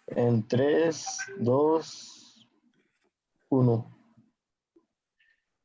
En 3, 2, 1.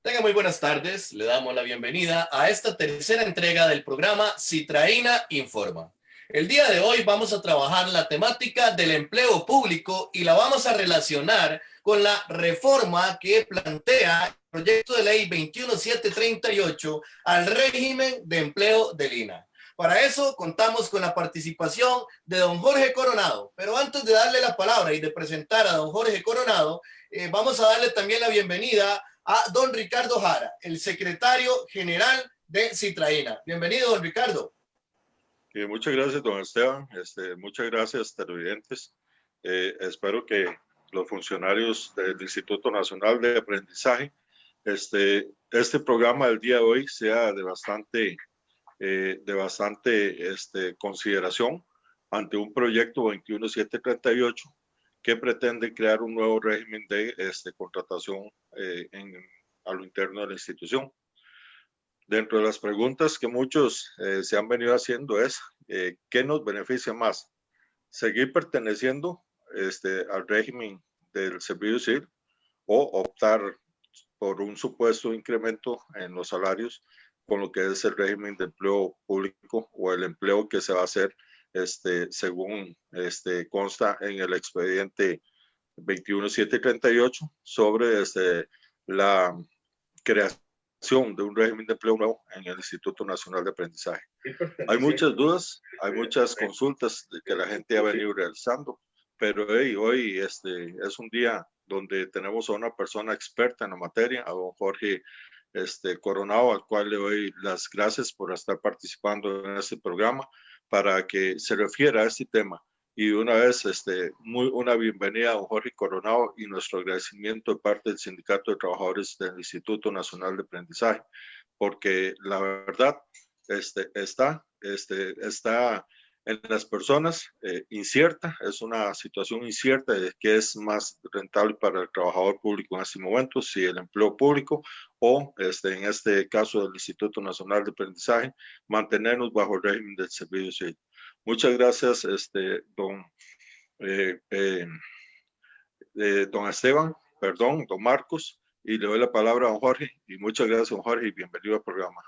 Tenga muy buenas tardes, le damos la bienvenida a esta tercera entrega del programa Citraína Informa. El día de hoy vamos a trabajar la temática del empleo público y la vamos a relacionar con la reforma que plantea el proyecto de ley 21738 al régimen de empleo del INAH. Para eso contamos con la participación de don Jorge Coronado, pero antes de darle la palabra y de presentar a don Jorge Coronado, vamos a darle también la bienvenida a don Ricardo Jara, el secretario general de Citraína. Bienvenido, don Ricardo. Muchas gracias, don Esteban. Muchas gracias, televidentes. Espero que los funcionarios del Instituto Nacional de Aprendizaje, este programa del día de hoy sea de bastante consideración ante un proyecto 21738 que pretende crear un nuevo régimen de contratación a lo interno de la institución. Dentro de las preguntas que muchos se han venido haciendo es, ¿qué nos beneficia más? ¿Seguir perteneciendo al régimen del servicio civil o optar por un supuesto incremento en los salarios con lo que es el régimen de empleo público o el empleo que se va a hacer según consta en el expediente 21738 sobre la creación de un régimen de empleo nuevo en el Instituto Nacional de Aprendizaje? Hay muchas dudas, hay muchas consultas que la gente ha venido realizando, pero hoy es un día donde tenemos a una persona experta en la materia, a don Jorge Coronado, al cual le doy las gracias por estar participando en este programa para que se refiera a este tema. Y de una vez, una bienvenida a don Jorge Coronado y nuestro agradecimiento de parte del Sindicato de Trabajadores del Instituto Nacional de Aprendizaje, porque la verdad está en las personas incierta, es una situación incierta de qué es más rentable para el trabajador público en este momento, si el empleo público o en este caso del Instituto Nacional de Aprendizaje, mantenernos bajo el régimen del servicio civil. Muchas gracias, don Esteban, perdón, don Marcos, y le doy la palabra a don Jorge, y muchas gracias, don Jorge, y bienvenido al programa.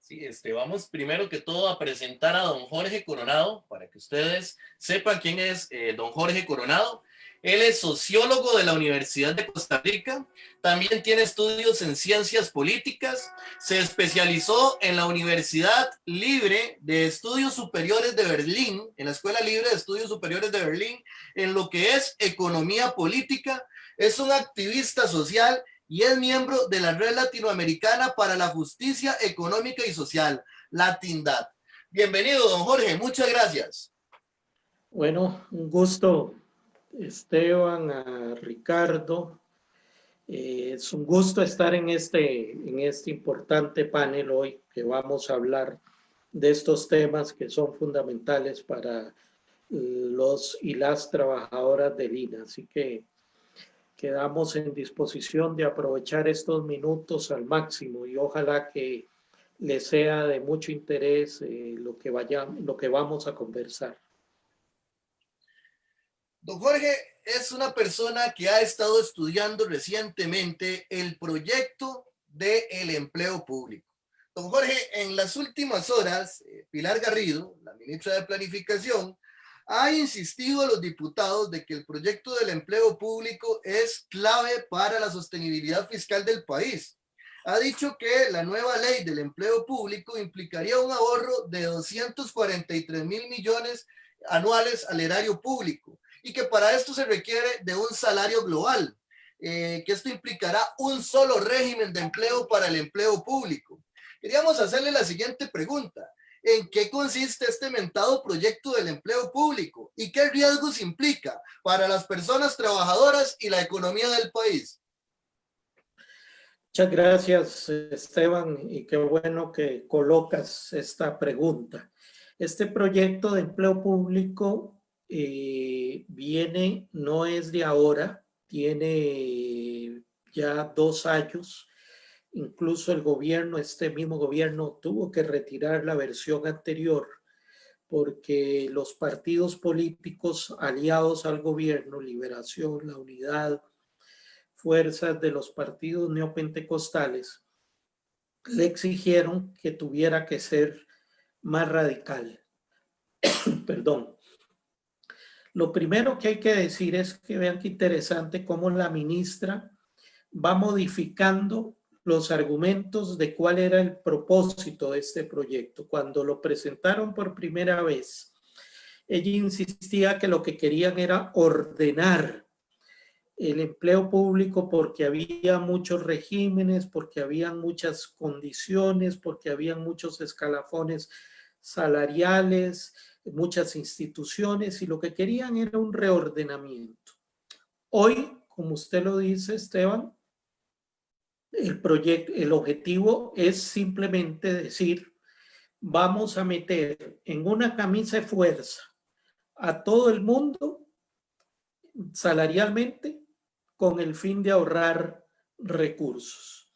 Sí, vamos primero que todo a presentar a don Jorge Coronado para que ustedes sepan quién es don Jorge Coronado. Él es sociólogo de la Universidad de Costa Rica, también tiene estudios en ciencias políticas, se especializó en la Universidad Libre de Estudios Superiores de Berlín, en la Escuela Libre de Estudios Superiores de Berlín, en lo que es economía política, es un activista social y es miembro de la Red Latinoamericana para la Justicia Económica y Social, Latindad. Bienvenido, don Jorge, muchas gracias. Bueno, un gusto, Esteban, a Ricardo. Es un gusto estar en este importante panel hoy, que vamos a hablar de estos temas que son fundamentales para los y las trabajadoras del INAH. Así que quedamos en disposición de aprovechar estos minutos al máximo y ojalá que les sea de mucho interés lo que vamos a conversar. Don Jorge es una persona que ha estado estudiando recientemente el proyecto del empleo público. Don Jorge, en las últimas horas, Pilar Garrido, la ministra de Planificación, ha insistido a los diputados de que el proyecto del empleo público es clave para la sostenibilidad fiscal del país. Ha dicho que la nueva ley del empleo público implicaría un ahorro de 243,000 millones anuales al erario público y que para esto se requiere de un salario global, que esto implicará un solo régimen de empleo para el empleo público. Queríamos hacerle la siguiente pregunta. ¿En qué consiste este mentado proyecto del empleo público y qué riesgos implica para las personas trabajadoras y la economía del país? Muchas gracias, Esteban, y qué bueno que colocas esta pregunta. Este proyecto de empleo público no es de ahora, tiene ya 2 años. Incluso el gobierno, este mismo gobierno, tuvo que retirar la versión anterior porque los partidos políticos aliados al gobierno, Liberación, La Unidad, fuerzas de los partidos neopentecostales, le exigieron que tuviera que ser más radical. Perdón. Lo primero que hay que decir es que vean qué interesante cómo la ministra va modificando los argumentos de cuál era el propósito de este proyecto. Cuando lo presentaron por primera vez, ella insistía que lo que querían era ordenar el empleo público porque había muchos regímenes, porque había muchas condiciones, porque había muchos escalafones salariales, muchas instituciones, y lo que querían era un reordenamiento. Hoy, como usted lo dice, Esteban, el objetivo es simplemente decir, vamos a meter en una camisa de fuerza a todo el mundo salarialmente con el fin de ahorrar recursos.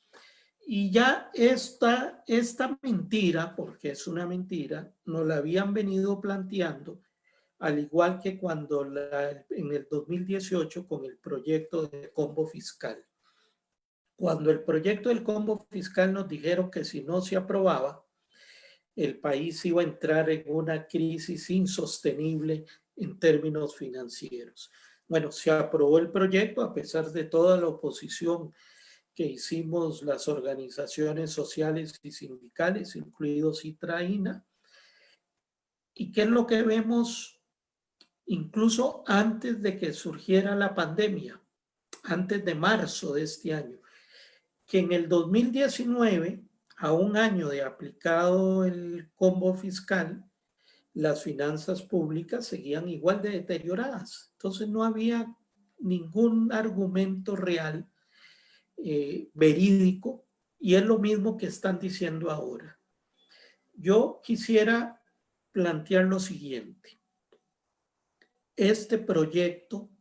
Y ya esta mentira, porque es una mentira, nos la habían venido planteando, al igual que cuando en el 2018 con el proyecto de combo fiscal. Cuando el proyecto del combo fiscal nos dijeron que si no se aprobaba, el país iba a entrar en una crisis insostenible en términos financieros. Bueno, se aprobó el proyecto a pesar de toda la oposición que hicimos las organizaciones sociales y sindicales, incluidos ITRAINA. ¿Y qué es lo que vemos incluso antes de que surgiera la pandemia, antes de marzo de este año? Que en el 2019, a un año de aplicado el combo fiscal, las finanzas públicas seguían igual de deterioradas. Entonces no había ningún argumento real, verídico, y es lo mismo que están diciendo ahora. Yo quisiera plantear lo siguiente. Este proyecto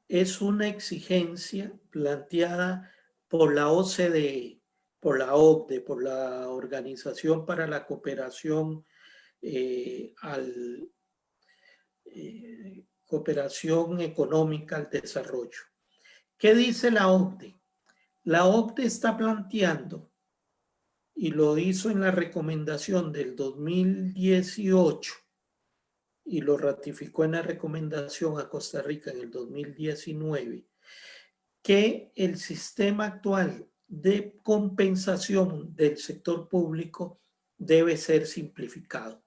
es una exigencia planteada por la OCDE, por la OCDE, por la Organización para la Cooperación Cooperación Económica al Desarrollo. ¿Qué dice la OCDE? La OCDE está planteando, y lo hizo en la recomendación del 2018, y lo ratificó en la recomendación a Costa Rica en el 2019, que el sistema actual de compensación del sector público debe ser simplificado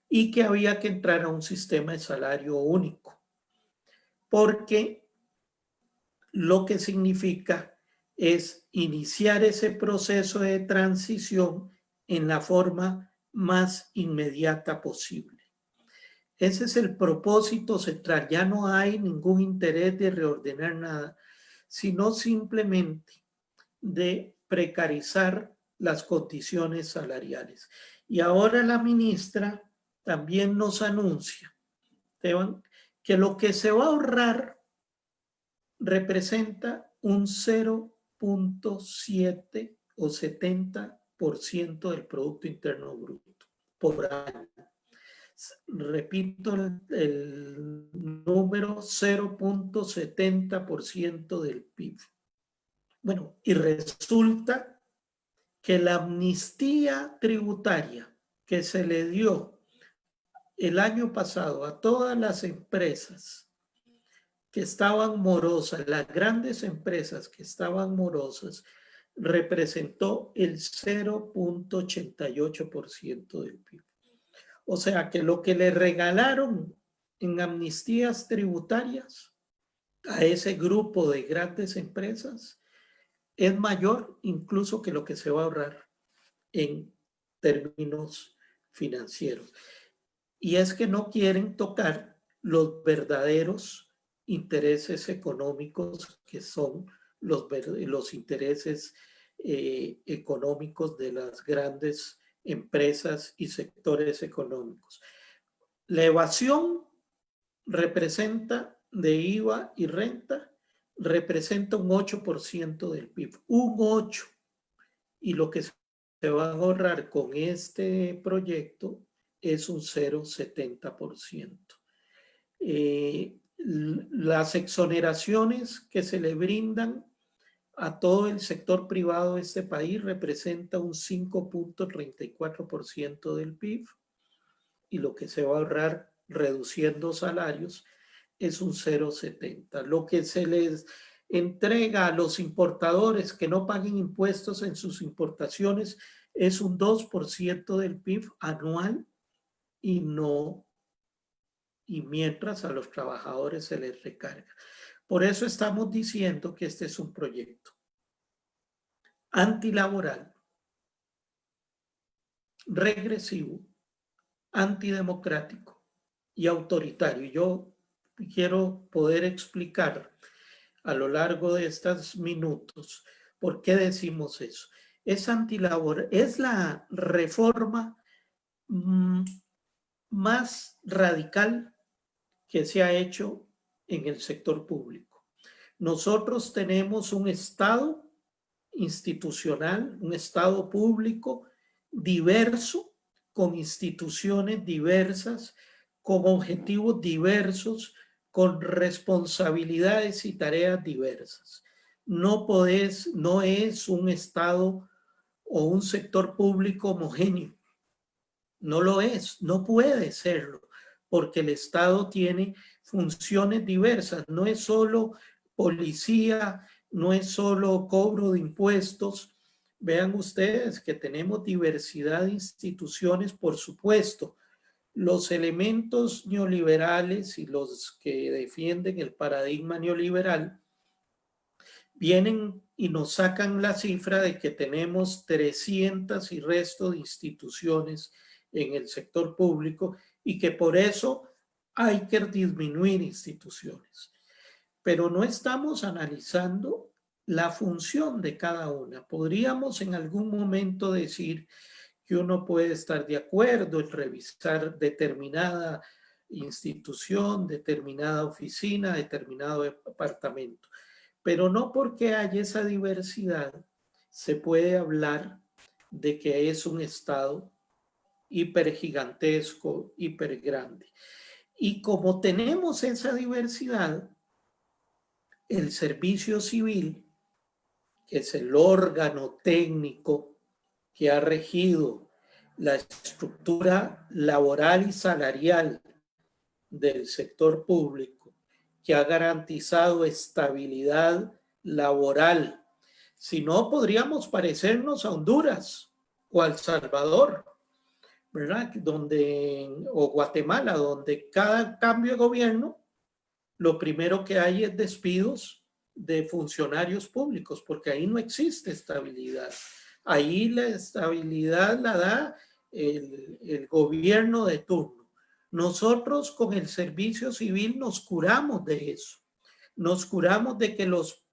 y que había que entrar a un sistema de salario único, porque lo que significa es iniciar ese proceso de transición en la forma más inmediata posible. Ese es el propósito central. Ya no hay ningún interés de reordenar nada, sino simplemente de precarizar las condiciones salariales. Y ahora la ministra también nos anuncia, Esteban, que lo que se va a ahorrar representa un 0.7 o 70% del Producto Interno Bruto por año. Repito el número, 0.70% del PIB. Bueno, y resulta que la amnistía tributaria que se le dio el año pasado a todas las empresas que estaban morosas, las grandes empresas que estaban morosas, representó el 0.88% del PIB. O sea que lo que le regalaron en amnistías tributarias a ese grupo de grandes empresas es mayor incluso que lo que se va a ahorrar en términos financieros. Y es que no quieren tocar los verdaderos intereses económicos, que son los intereses económicos de las grandes empresas y sectores económicos. La evasión representa de IVA y renta, representa un 8% del PIB, un 8%. Y lo que se va a ahorrar con este proyecto es un 0,70%. Las exoneraciones que se le brindan a todo el sector privado de este país representa un 5,34% del PIB, y lo que se va a ahorrar reduciendo salarios es un 0,70%. Lo que se les entrega a los importadores que no paguen impuestos en sus importaciones es un 2% del PIB anual, y mientras a los trabajadores se les recarga. Por eso estamos diciendo que este es un proyecto antilaboral, regresivo, antidemocrático y autoritario. Yo quiero poder explicar a lo largo de estos minutos por qué decimos eso. Es antilaboral, es la reforma más radical que se ha hecho en el sector público. Nosotros tenemos un Estado institucional, un Estado público diverso, con instituciones diversas, con objetivos diversos, con responsabilidades y tareas diversas. No es un Estado o un sector público homogéneo. No lo es, no puede serlo, porque el Estado tiene funciones diversas. No es solo policía, no es solo cobro de impuestos. Vean ustedes que tenemos diversidad de instituciones, por supuesto. Los elementos neoliberales y los que defienden el paradigma neoliberal vienen y nos sacan la cifra de que tenemos 300 y resto de instituciones en el sector público, y que por eso hay que disminuir instituciones. Pero no estamos analizando la función de cada una. Podríamos en algún momento decir que uno puede estar de acuerdo en revisar determinada institución, determinada oficina, determinado departamento, pero no porque haya esa diversidad se puede hablar de que es un Estado hipergigantesco, hipergrande. Y como tenemos esa diversidad, el servicio civil, que es el órgano técnico que ha regido la estructura laboral y salarial del sector público, que ha garantizado estabilidad laboral. Si no, podríamos parecernos a Honduras o a El Salvador, ¿verdad? O Guatemala, donde cada cambio de gobierno, lo primero que hay es despidos de funcionarios públicos, porque ahí no existe estabilidad. Ahí la estabilidad la da el gobierno de turno. Nosotros con el servicio civil nos curamos de eso. Nos curamos de que los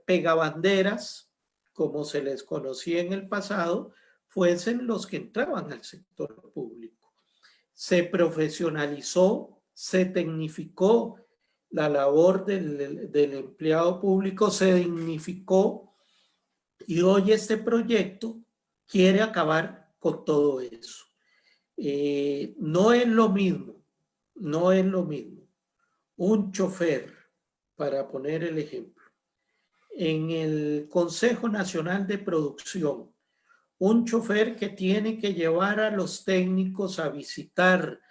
pegabanderas, como se les conocía en el pasado, fuesen los que entraban al sector público. Se profesionalizó, se tecnificó la labor del empleado público, se dignificó, y hoy este proyecto quiere acabar con todo eso. No es lo mismo un chofer, para poner el ejemplo, en el Consejo Nacional de Producción, un chofer que tiene que llevar a los técnicos a visitar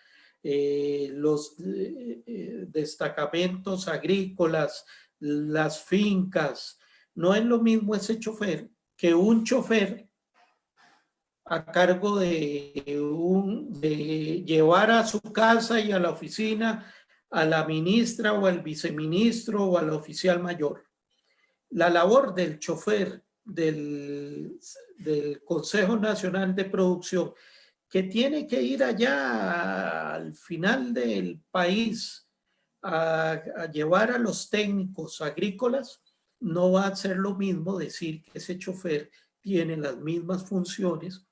los destacamentos agrícolas, las fincas. No es lo mismo ese chofer que un chofer a cargo de llevar a su casa y a la oficina a la ministra o al viceministro o al oficial mayor. La labor del chofer del Consejo Nacional de Producción, que tiene que ir allá al final del país a llevar a los técnicos agrícolas, no va a ser lo mismo decir que ese chofer tiene las mismas funciones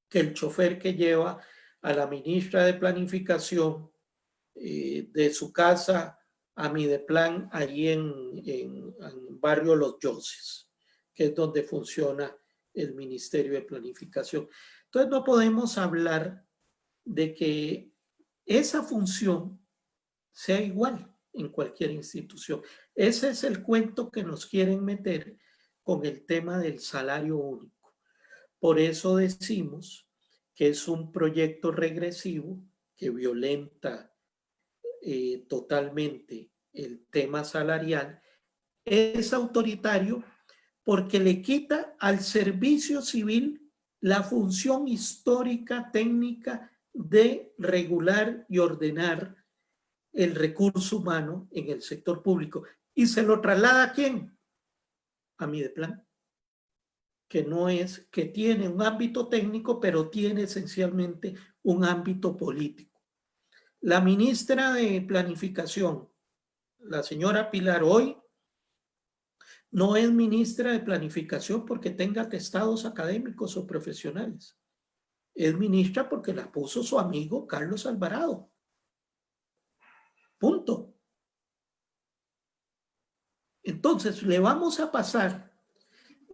que el chofer que lleva a la ministra de Planificación de su casa a Mideplan, allí en barrio Los Yoses, que es donde funciona el Ministerio de Planificación. Entonces no podemos hablar de que esa función sea igual en cualquier institución. Ese es el cuento que nos quieren meter con el tema del salario único. Por eso decimos que es un proyecto regresivo que violenta totalmente el tema salarial. Es autoritario porque le quita al servicio civil la función histórica, técnica de regular y ordenar el recurso humano en el sector público. ¿Y se lo traslada a quién? A Mideplan, que no es, que tiene un ámbito técnico, pero tiene esencialmente un ámbito político. La ministra de Planificación, la señora Pilar, hoy no es ministra de Planificación porque tenga atestados académicos o profesionales. Es ministra porque la puso su amigo Carlos Alvarado. Punto. Entonces, le vamos a pasar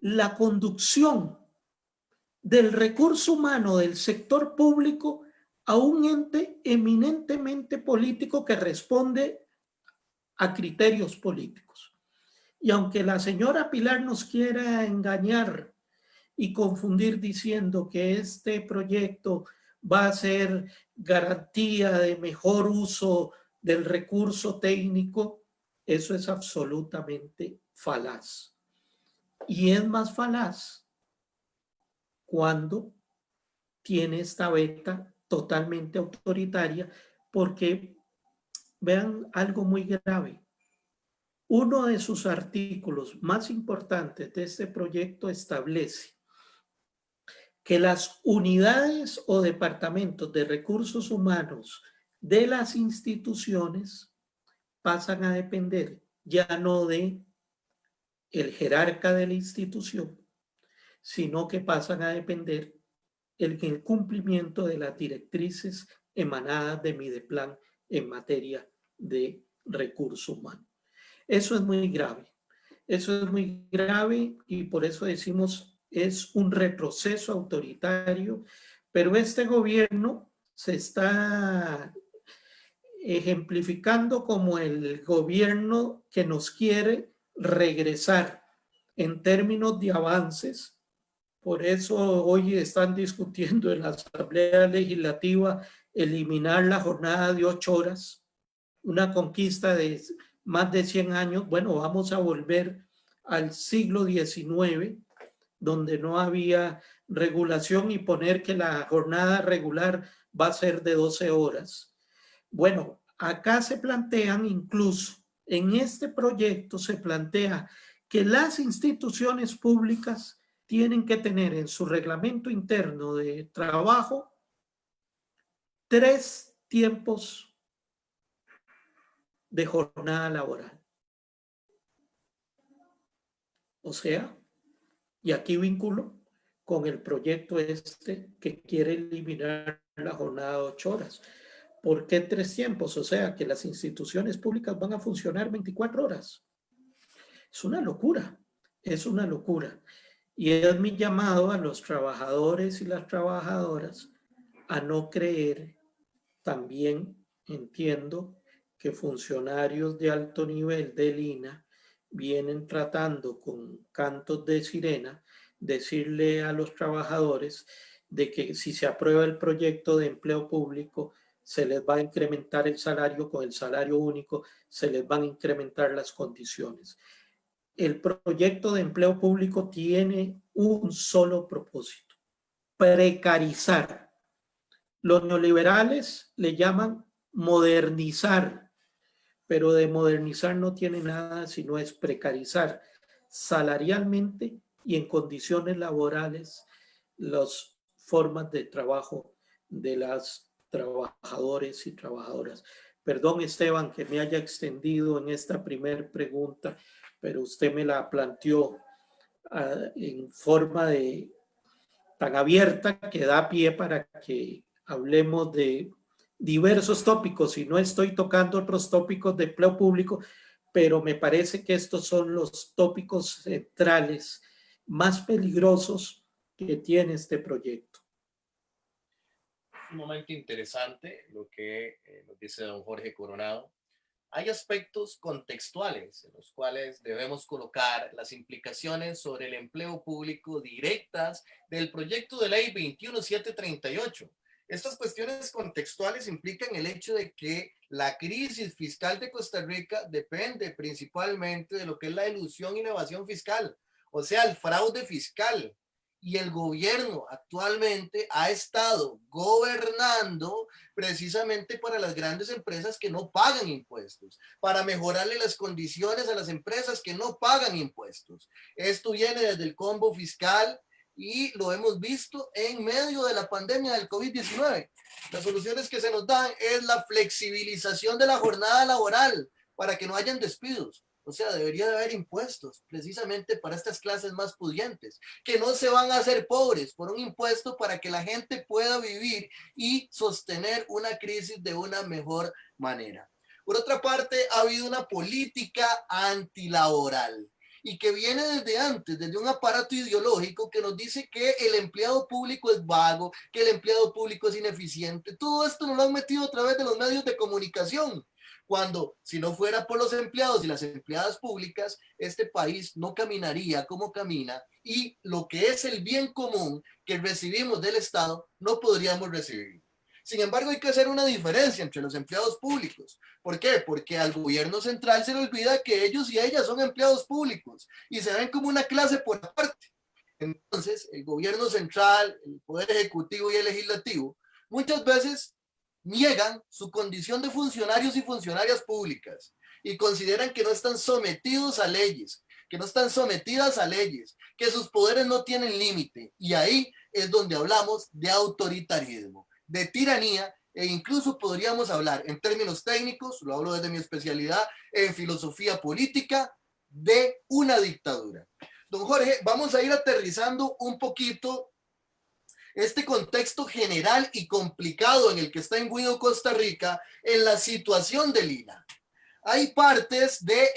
la conducción del recurso humano del sector público a un ente eminentemente político que responde a criterios políticos. Y aunque la señora Pilar nos quiera engañar y confundir diciendo que este proyecto va a ser garantía de mejor uso del recurso técnico, eso es absolutamente falaz. Y es más falaz cuando tiene esta beta totalmente autoritaria, porque vean algo muy grave. Uno de sus artículos más importantes de este proyecto establece que las unidades o departamentos de recursos humanos de las instituciones pasan a depender ya no de el jerarca de la institución, sino que pasan a depender el cumplimiento de las directrices emanadas de Mideplan en materia de recursos humanos. Eso es muy grave. Eso es muy grave y por eso decimos es un retroceso autoritario, pero este gobierno se está ejemplificando como el gobierno que nos quiere regresar en términos de avances. Por eso hoy están discutiendo en la Asamblea Legislativa eliminar la jornada de 8 horas, una conquista de más de 100 años. Bueno, vamos a volver al siglo XIX, donde no había regulación, y poner que la jornada regular va a ser de 12 horas. Bueno, acá se plantean incluso, en este proyecto se plantea que las instituciones públicas tienen que tener en su reglamento interno de trabajo 3 tiempos de jornada laboral. O sea, y aquí vinculo con el proyecto este que quiere eliminar la jornada de 8 horas. ¿Por qué 3 tiempos? O sea, que las instituciones públicas van a funcionar 24 horas. Es una locura, es una locura. Y es mi llamado a los trabajadores y las trabajadoras a no creer. También entiendo que funcionarios de alto nivel del INAH vienen tratando con cantos de sirena decirle a los trabajadores de que si se aprueba el proyecto de empleo público se les va a incrementar el salario, con el salario único se les van a incrementar las condiciones. El proyecto de empleo público tiene un solo propósito: precarizar. Los neoliberales le llaman modernizar, pero de modernizar no tiene nada, sino es precarizar salarialmente y en condiciones laborales las formas de trabajo de las trabajadores y trabajadoras. Perdón, Esteban, que me haya extendido en esta primera pregunta, pero usted me la planteó en forma de tan abierta que da pie para que hablemos de diversos tópicos, y no estoy tocando otros tópicos de empleo público, pero me parece que estos son los tópicos centrales más peligrosos que tiene este proyecto. sumamente interesante lo que nos dice don Jorge Coronado. Hay aspectos contextuales en los cuales debemos colocar las implicaciones sobre el empleo público directas del proyecto de ley 21738. Estas cuestiones contextuales implican el hecho de que la crisis fiscal de Costa Rica depende principalmente de lo que es la elusión y la evasión fiscal, o sea, el fraude fiscal. Y el gobierno actualmente ha estado gobernando precisamente para las grandes empresas que no pagan impuestos, para mejorarle las condiciones a las empresas que no pagan impuestos. Esto viene desde el combo fiscal y lo hemos visto en medio de la pandemia del COVID-19. Las soluciones que se nos dan es la flexibilización de la jornada laboral para que no hayan despidos. O sea, debería de haber impuestos precisamente para estas clases más pudientes, que no se van a hacer pobres por un impuesto para que la gente pueda vivir y sostener una crisis de una mejor manera. Por otra parte, ha habido una política antilaboral y que viene desde antes, desde un aparato ideológico que nos dice que el empleado público es vago, que el empleado público es ineficiente. Todo esto nos lo han metido a través de los medios de comunicación. Cuando, si no fuera por los empleados y las empleadas públicas, este país no caminaría como camina y lo que es el bien común que recibimos del Estado no podríamos recibir. Sin embargo, hay que hacer una diferencia entre los empleados públicos. ¿Por qué? Porque al gobierno central se le olvida que ellos y ellas son empleados públicos y se ven como una clase por aparte. Entonces, el gobierno central, el poder ejecutivo y el legislativo, muchas veces niegan su condición de funcionarios y funcionarias públicas y consideran que no están sometidos a leyes, que no están sometidas a leyes, que sus poderes no tienen límite. Y ahí es donde hablamos de autoritarismo, de tiranía, e incluso podríamos hablar en términos técnicos, lo hablo desde mi especialidad en filosofía política, de una dictadura. Don Jorge, vamos a ir aterrizando un poquito este contexto general y complicado en el que está imbuido Costa Rica en la situación del INA. Hay partes de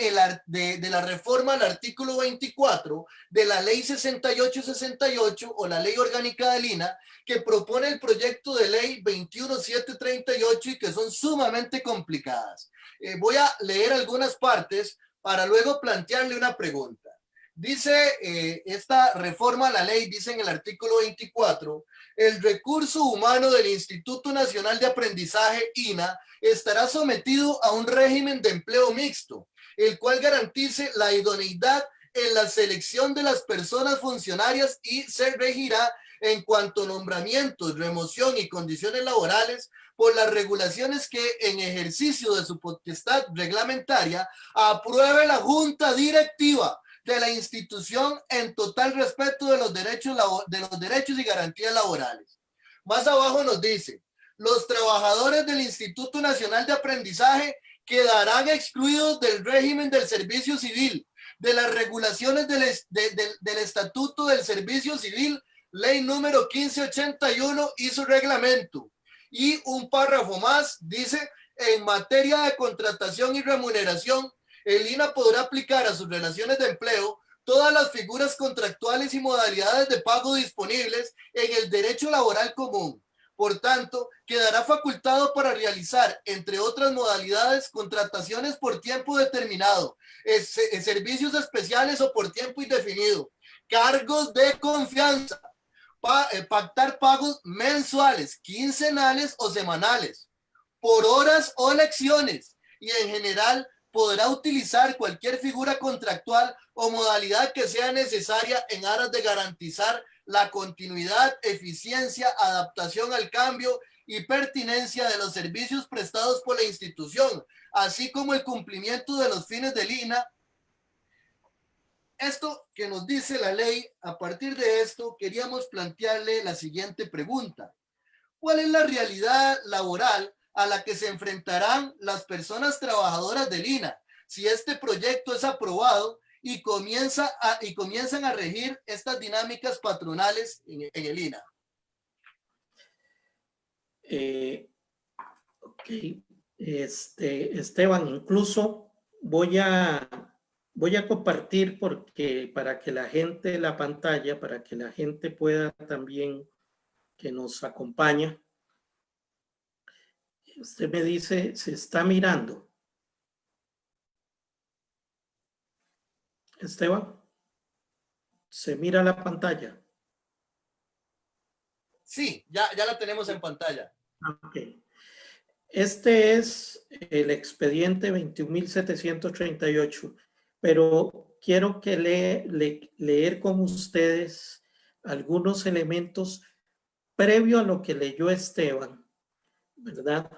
la reforma al artículo 24 de la ley 6868 o la ley orgánica del INA que propone el proyecto de ley 21738 y que son sumamente complicadas. Voy a leer algunas partes para luego plantearle una pregunta. Dice esta reforma a la ley, dice en el artículo 24, el recurso humano del Instituto Nacional de Aprendizaje, INA, estará sometido a un régimen de empleo mixto, el cual garantice la idoneidad en la selección de las personas funcionarias y se regirá en cuanto a nombramientos, remoción y condiciones laborales por las regulaciones que en ejercicio de su potestad reglamentaria apruebe la Junta Directiva de la institución en total respeto de los derechos y garantías laborales. Más abajo nos dice, los trabajadores del Instituto Nacional de Aprendizaje quedarán excluidos del régimen del servicio civil, de las regulaciones del Estatuto del Servicio Civil, ley número 1581 y su reglamento. Y un párrafo más dice, en materia de contratación y remuneración, el INA podrá aplicar a sus relaciones de empleo todas las figuras contractuales y modalidades de pago disponibles en el derecho laboral común. Por tanto, quedará facultado para realizar, entre otras modalidades, contrataciones por tiempo determinado, servicios especiales o por tiempo indefinido, cargos de confianza, pactar pagos mensuales, quincenales o semanales, por horas o lecciones, y en general podrá utilizar cualquier figura contractual o modalidad que sea necesaria en aras de garantizar la continuidad, eficiencia, adaptación al cambio y pertinencia de los servicios prestados por la institución, así como el cumplimiento de los fines del INA. Esto que nos dice la ley, a partir de esto queríamos plantearle la siguiente pregunta. ¿Cuál es la realidad laboral a la que se enfrentarán las personas trabajadoras del INA si este proyecto es aprobado y comienzan a regir estas dinámicas patronales en el INA? Ok, Esteban, incluso voy a compartir para que la gente, la pantalla, para que la gente pueda también que nos acompaña, Usted me dice, se está mirando. Esteban, se mira la pantalla. Sí, ya la tenemos en pantalla. Ok. Este es el expediente 21.738, pero quiero que leer con ustedes algunos elementos previo a lo que leyó Esteban, ¿verdad?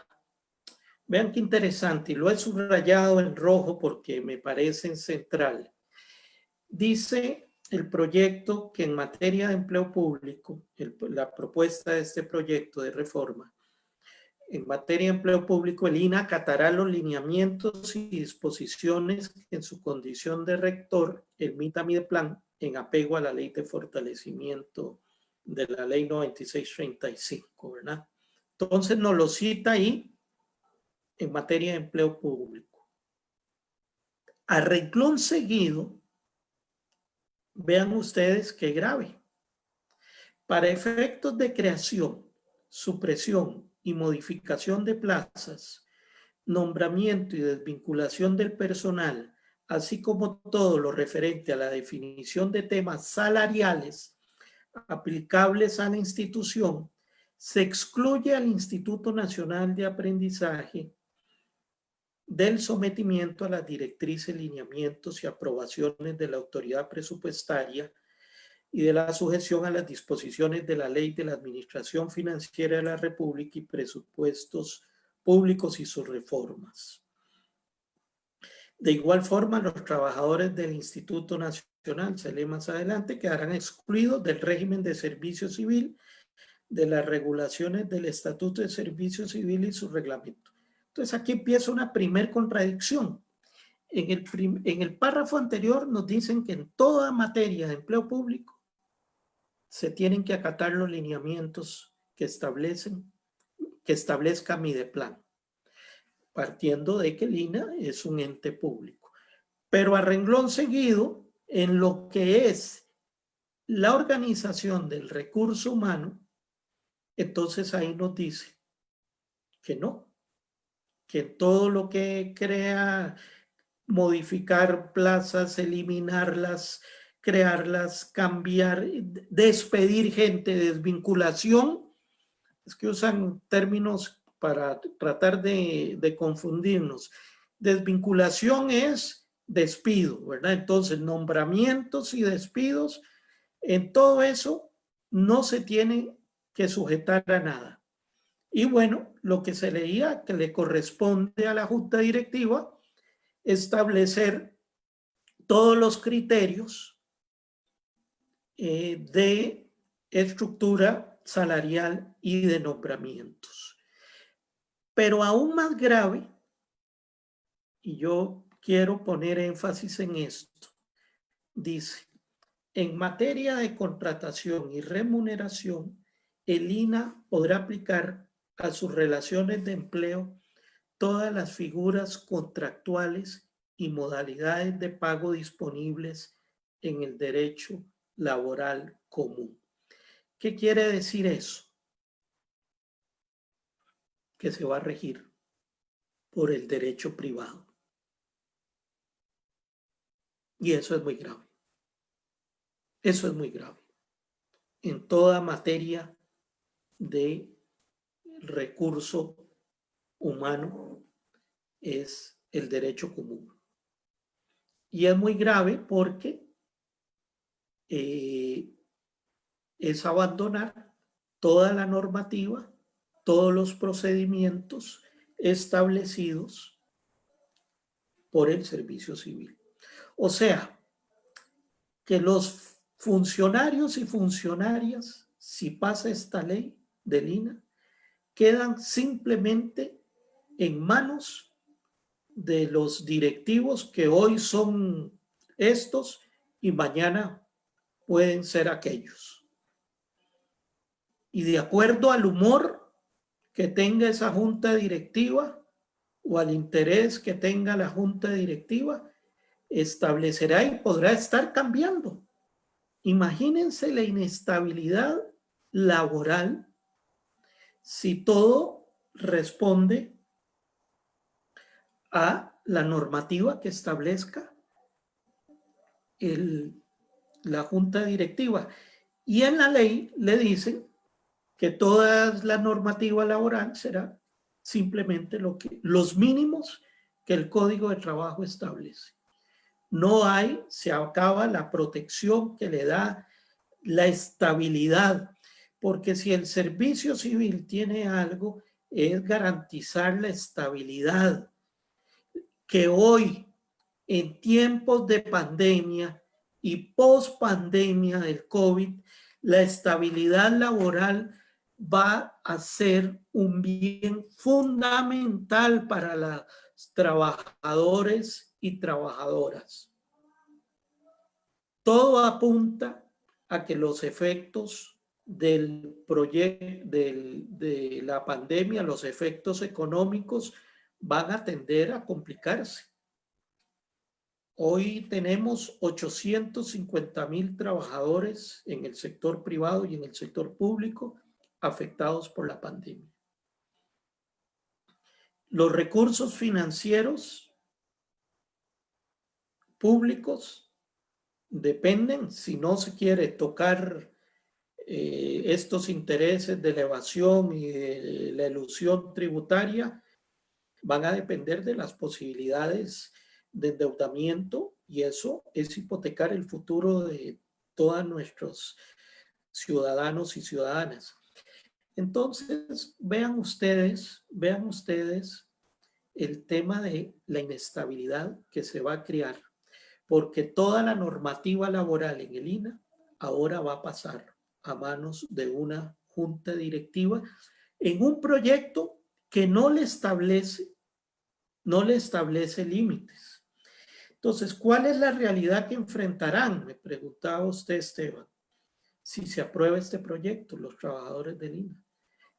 Vean qué interesante, y lo he subrayado en rojo porque me parece central. Dice el proyecto que en materia de empleo público, la propuesta de este proyecto de reforma, en materia de empleo público, el INA acatará los lineamientos y disposiciones que en su condición de rector emita Mideplan en apego a la ley de fortalecimiento de la ley 9635, ¿verdad? Entonces nos lo cita ahí en materia de empleo público. A renglón seguido, vean ustedes qué grave. Para efectos de creación, supresión y modificación de plazas, nombramiento y desvinculación del personal, así como todo lo referente a la definición de temas salariales aplicables a la institución, se excluye al Instituto Nacional de Aprendizaje del sometimiento a las directrices, lineamientos y aprobaciones de la autoridad presupuestaria y de la sujeción a las disposiciones de la Ley de la Administración Financiera de la República y presupuestos públicos y sus reformas. De igual forma, los trabajadores del Instituto Nacional, se lee más adelante, quedarán excluidos del régimen de servicio civil, de las regulaciones del Estatuto de Servicio Civil y su reglamento. Entonces aquí empieza una primer contradicción. En el párrafo anterior nos dicen que en toda materia de empleo público se tienen que acatar los lineamientos que establezca Mideplan, partiendo de que el INA es un ente público. Pero a renglón seguido, en lo que es la organización del recurso humano, entonces ahí nos dice que no, que todo lo que crea, modificar plazas, eliminarlas, crearlas, cambiar, despedir gente, desvinculación, es que usan términos para tratar de confundirnos. Desvinculación es despido, ¿verdad? Entonces, nombramientos y despidos, en todo eso no se tiene que sujetar a nada. Y bueno, lo que se leía que le corresponde a la Junta Directiva establecer todos los criterios de estructura salarial y de nombramientos. Pero aún más grave, y yo quiero poner énfasis en esto, dice, en materia de contratación y remuneración, el INA podrá aplicar a sus relaciones de empleo todas las figuras contractuales y modalidades de pago disponibles en el derecho laboral común. ¿Qué quiere decir eso? Que se va a regir por el derecho privado. Y eso es muy grave. Eso es muy grave. En toda materia de recurso humano es el derecho común. Y es muy grave porque es abandonar toda la normativa, todos los procedimientos establecidos por el servicio civil. O sea, que los funcionarios y funcionarias, si pasa esta ley del INA, quedan simplemente en manos de los directivos que hoy son estos y mañana pueden ser aquellos. Y de acuerdo al humor que tenga esa junta directiva o al interés que tenga la junta directiva, establecerá y podrá estar cambiando. Imagínense la inestabilidad laboral si todo responde a la normativa que establezca la junta directiva. Y en la ley le dicen que toda la normativa laboral será simplemente los mínimos que el Código de Trabajo establece. No hay, se acaba la protección que le da la estabilidad, porque si el servicio civil tiene algo, es garantizar la estabilidad, que hoy, en tiempos de pandemia y post pandemia del COVID, la estabilidad laboral va a ser un bien fundamental para los trabajadores y trabajadoras. Todo apunta a que los efectos del proyecto de la pandemia, los efectos económicos, van a tender a complicarse. Hoy tenemos 850,000 trabajadores en el sector privado y en el sector público afectados por la pandemia. Los recursos financieros públicos dependen, si no se quiere tocar estos intereses de elevación y de la elusión tributaria, van a depender de las posibilidades de endeudamiento, y eso es hipotecar el futuro de todos nuestros ciudadanos y ciudadanas. Entonces, vean ustedes el tema de la inestabilidad que se va a crear, porque toda la normativa laboral en el INAH ahora va a pasar a manos de una junta directiva en un proyecto que no le establece límites. Entonces, ¿cuál es la realidad que enfrentarán? Me preguntaba usted, Esteban, si se aprueba este proyecto, los trabajadores del INAH.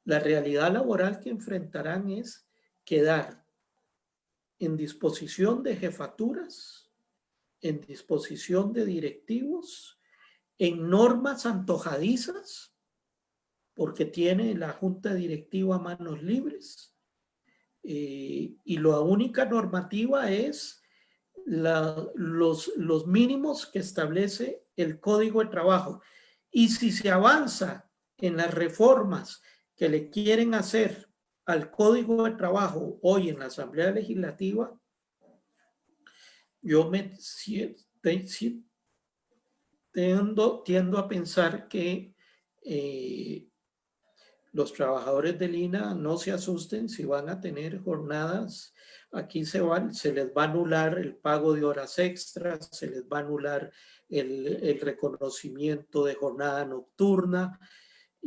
La realidad laboral que enfrentarán es quedar en disposición de jefaturas, en disposición de directivos, en normas antojadizas, porque tiene la junta directiva manos libres, y la única normativa es los mínimos que establece el Código de Trabajo. Y si se avanza en las reformas que le quieren hacer al Código de Trabajo hoy en la Asamblea Legislativa, yo tiendo a pensar que los trabajadores del INAH no se asusten si van a tener jornadas. Aquí se les va a anular el pago de horas extras, se les va a anular el reconocimiento de jornada nocturna,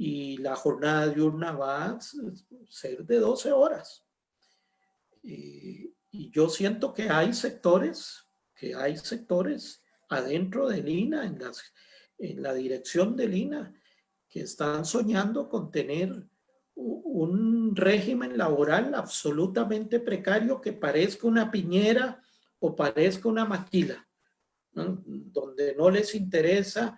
y la jornada diurna va a ser de 12 horas. Y yo siento que hay sectores adentro del INAH, en la dirección del INAH, que están soñando con tener un régimen laboral absolutamente precario que parezca una piñera o parezca una maquila, ¿no? Donde no les interesa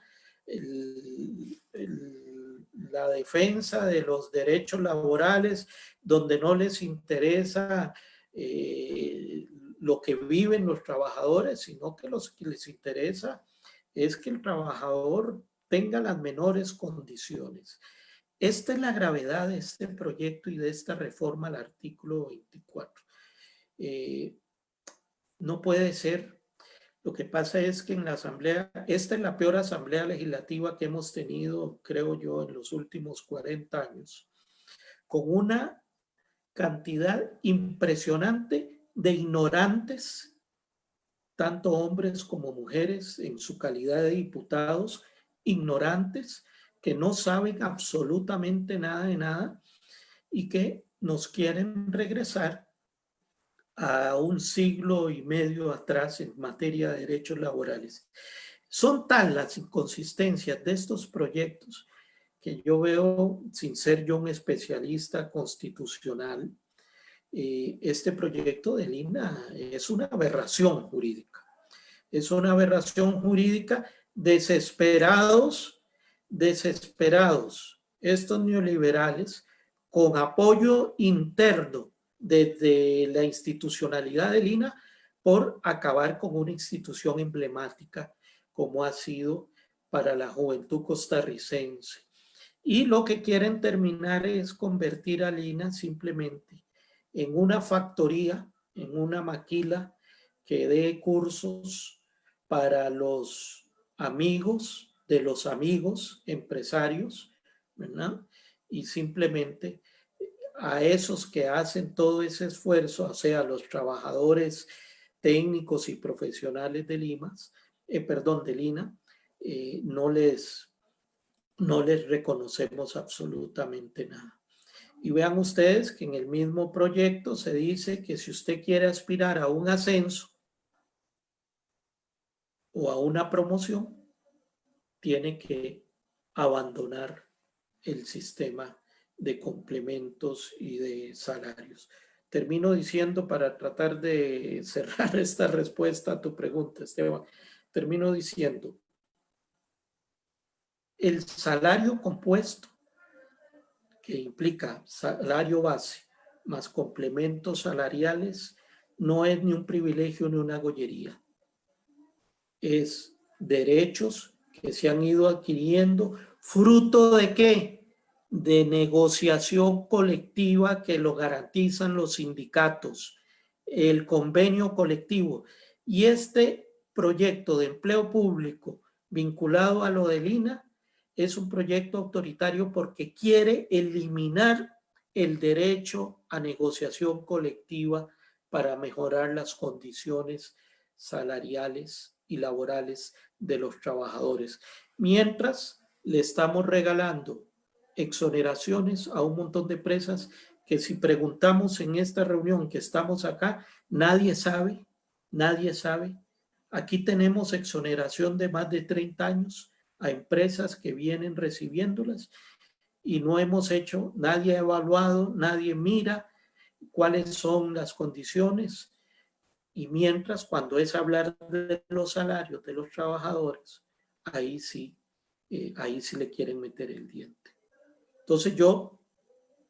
la defensa de los derechos laborales, donde no les interesa lo que viven los trabajadores, sino que lo que les interesa es que el trabajador tenga las menores condiciones. Esta es la gravedad de este proyecto y de esta reforma al artículo 24. No puede ser. Lo que pasa es que en la asamblea, esta es la peor asamblea legislativa que hemos tenido, creo yo, en los últimos 40 años, con una cantidad impresionante de ignorantes, tanto hombres como mujeres, en su calidad de diputados, ignorantes que no saben absolutamente nada de nada y que nos quieren regresar a un siglo y medio atrás en materia de derechos laborales. Son tan las inconsistencias de estos proyectos que yo veo, sin ser yo un especialista constitucional, este proyecto del INAH es una aberración jurídica. Es una aberración jurídica. Desesperados estos neoliberales con apoyo interno desde la institucionalidad del INA por acabar con una institución emblemática como ha sido para la juventud costarricense. Y lo que quieren terminar es convertir al INA simplemente en una factoría, en una maquila que dé cursos para los amigos de los amigos empresarios, ¿verdad? Y simplemente a esos que hacen todo ese esfuerzo, o sea, los trabajadores técnicos y profesionales del INA, no les reconocemos absolutamente nada. Y vean ustedes que en el mismo proyecto se dice que si usted quiere aspirar a un ascenso o a una promoción, tiene que abandonar el sistema de complementos y de salarios. Termino diciendo, para tratar de cerrar esta respuesta a tu pregunta, Esteban, termino diciendo, el salario compuesto, que implica salario base más complementos salariales, no es ni un privilegio ni una gollería. Es derechos que se han ido adquiriendo, fruto de ¿qué? De negociación colectiva que lo garantizan los sindicatos, el convenio colectivo. Y este proyecto de empleo público vinculado a lo del INA es un proyecto autoritario porque quiere eliminar el derecho a negociación colectiva para mejorar las condiciones salariales y laborales de los trabajadores. Mientras le estamos regalando exoneraciones a un montón de empresas que si preguntamos en esta reunión que estamos acá, nadie sabe. Aquí tenemos exoneración de más de 30 años a empresas que vienen recibiéndolas y no hemos hecho, nadie ha evaluado, nadie mira cuáles son las condiciones. Y mientras, cuando es hablar de los salarios de los trabajadores, ahí sí le quieren meter el diente. Entonces yo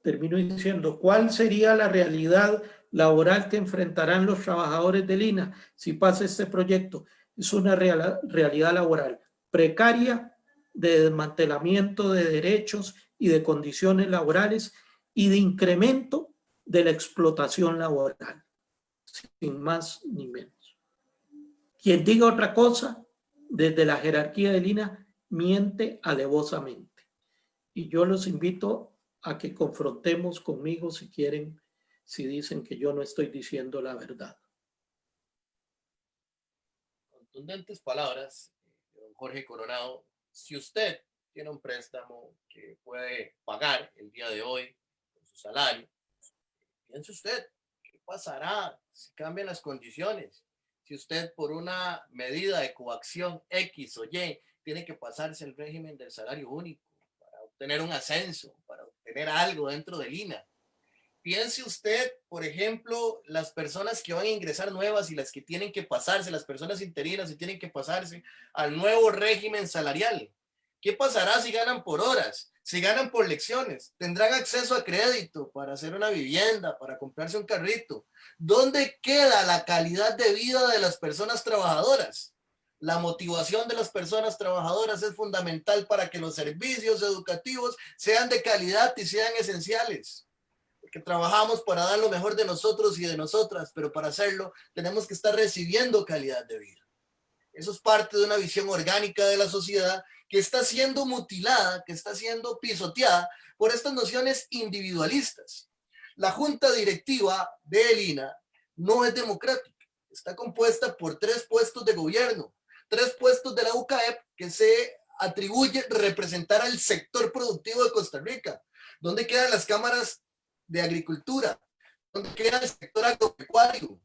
termino diciendo, ¿cuál sería la realidad laboral que enfrentarán los trabajadores del INA si pasa este proyecto? Es una realidad laboral precaria, de desmantelamiento de derechos y de condiciones laborales y de incremento de la explotación laboral, sin más ni menos. Quien diga otra cosa desde la jerarquía del INA miente alevosamente. Y yo los invito a que confrontemos conmigo si quieren, si dicen que yo no estoy diciendo la verdad. Contundentes palabras de don Jorge Coronado. Si usted tiene un préstamo que puede pagar el día de hoy con su salario, piense usted, ¿qué pasará si cambian las condiciones? Si usted por una medida de coacción X o Y tiene que pasarse el régimen del salario único para obtener un ascenso, para obtener algo dentro del INA. Piense usted, por ejemplo, las personas que van a ingresar nuevas y las que tienen que pasarse, las personas interinas y tienen que pasarse al nuevo régimen salarial. ¿Qué pasará si ganan por horas? Si ganan por lecciones, ¿tendrán acceso a crédito para hacer una vivienda, para comprarse un carrito? ¿Dónde queda la calidad de vida de las personas trabajadoras? La motivación de las personas trabajadoras es fundamental para que los servicios educativos sean de calidad y sean esenciales. Porque trabajamos para dar lo mejor de nosotros y de nosotras, pero para hacerlo tenemos que estar recibiendo calidad de vida. Eso es parte de una visión orgánica de la sociedad que está siendo mutilada, que está siendo pisoteada por estas nociones individualistas. La junta directiva del INA no es democrática. Está compuesta por 3 puestos de gobierno, 3 puestos de la UCAEP que se atribuye representar al sector productivo de Costa Rica. ¿Dónde quedan las cámaras de agricultura? ¿Dónde queda el sector agropecuario?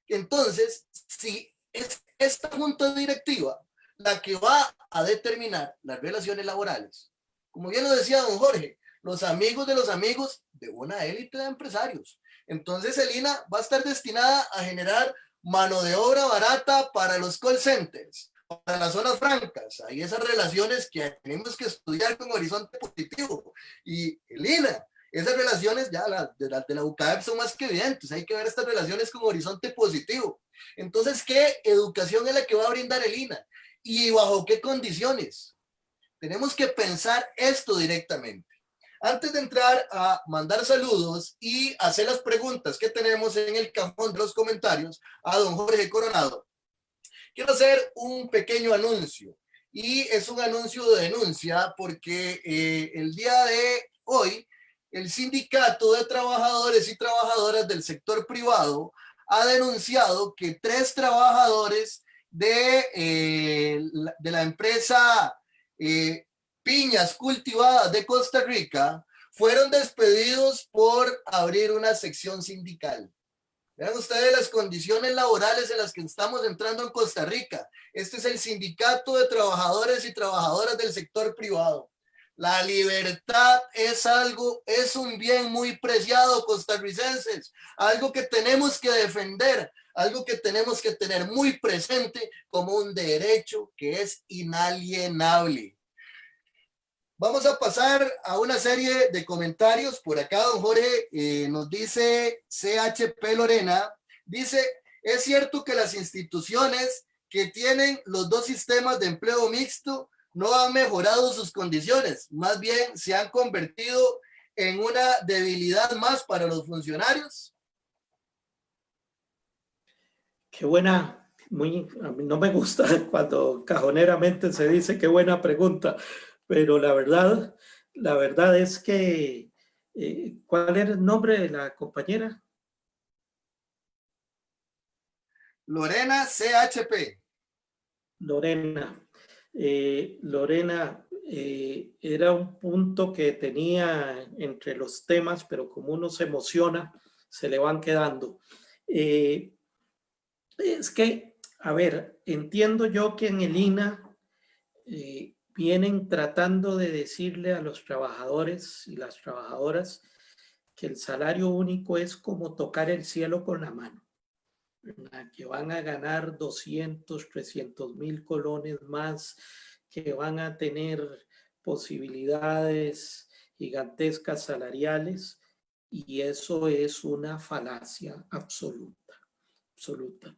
Entonces, si es esta junta directiva la que va a determinar las relaciones laborales, como bien lo decía don Jorge, los amigos de los amigos de una élite de empresarios, entonces el INA va a estar destinada a generar mano de obra barata para los call centers, para las zonas francas. Hay esas relaciones que tenemos que estudiar con horizonte positivo, y el INA Esas relaciones, ya de la UCAEP son más que evidentes. Hay que ver estas relaciones con horizonte positivo. Entonces, ¿qué educación es la que va a brindar el INA? ¿Y bajo qué condiciones? Tenemos que pensar esto directamente. Antes de entrar a mandar saludos y hacer las preguntas que tenemos en el cajón de los comentarios a don Jorge Coronado, quiero hacer un pequeño anuncio. Y es un anuncio de denuncia porque el día de hoy el Sindicato de Trabajadores y Trabajadoras del Sector Privado ha denunciado que 3 trabajadores de la empresa Piñas Cultivadas de Costa Rica fueron despedidos por abrir una sección sindical. Vean ustedes las condiciones laborales en las que estamos entrando en Costa Rica. Este es el Sindicato de Trabajadores y Trabajadoras del Sector Privado. La libertad es un bien muy preciado, costarricenses, algo que tenemos que defender, algo que tenemos que tener muy presente como un derecho que es inalienable. Vamos a pasar a una serie de comentarios. Por acá don Jorge nos dice CHP Lorena, dice, es cierto que las instituciones que tienen los 2 sistemas de empleo mixto no han mejorado sus condiciones, más bien se han convertido en una debilidad más para los funcionarios. Qué buena, a mí no me gusta cuando cajoneramente se dice qué buena pregunta, pero la verdad es que, ¿cuál era el nombre de la compañera? Lorena CHP. Lorena. Lorena, era un punto que tenía entre los temas, pero como uno se emociona, se le van quedando. Es que, a ver, entiendo yo que en el INA vienen tratando de decirle a los trabajadores y las trabajadoras que el salario único es como tocar el cielo con la mano, que van a ganar 200, 300 mil colones más, que van a tener posibilidades gigantescas salariales, y eso es una falacia absoluta, absoluta.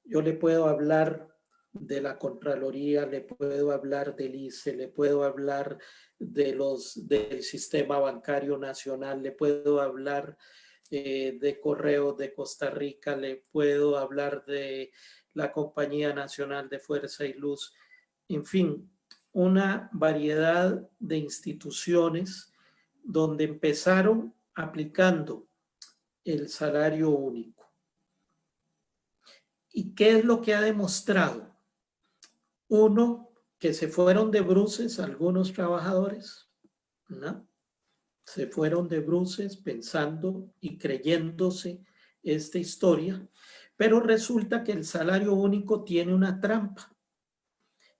Yo le puedo hablar de la Contraloría, le puedo hablar del ICE, le puedo hablar del Sistema Bancario Nacional, le puedo hablar de Correos de Costa Rica, le puedo hablar de la Compañía Nacional de Fuerza y Luz, en fin, una variedad de instituciones donde empezaron aplicando el salario único. ¿Y qué es lo que ha demostrado? Uno, que se fueron de bruces algunos trabajadores, ¿no? Se fueron de bruces pensando y creyéndose esta historia, pero resulta que el salario único tiene una trampa.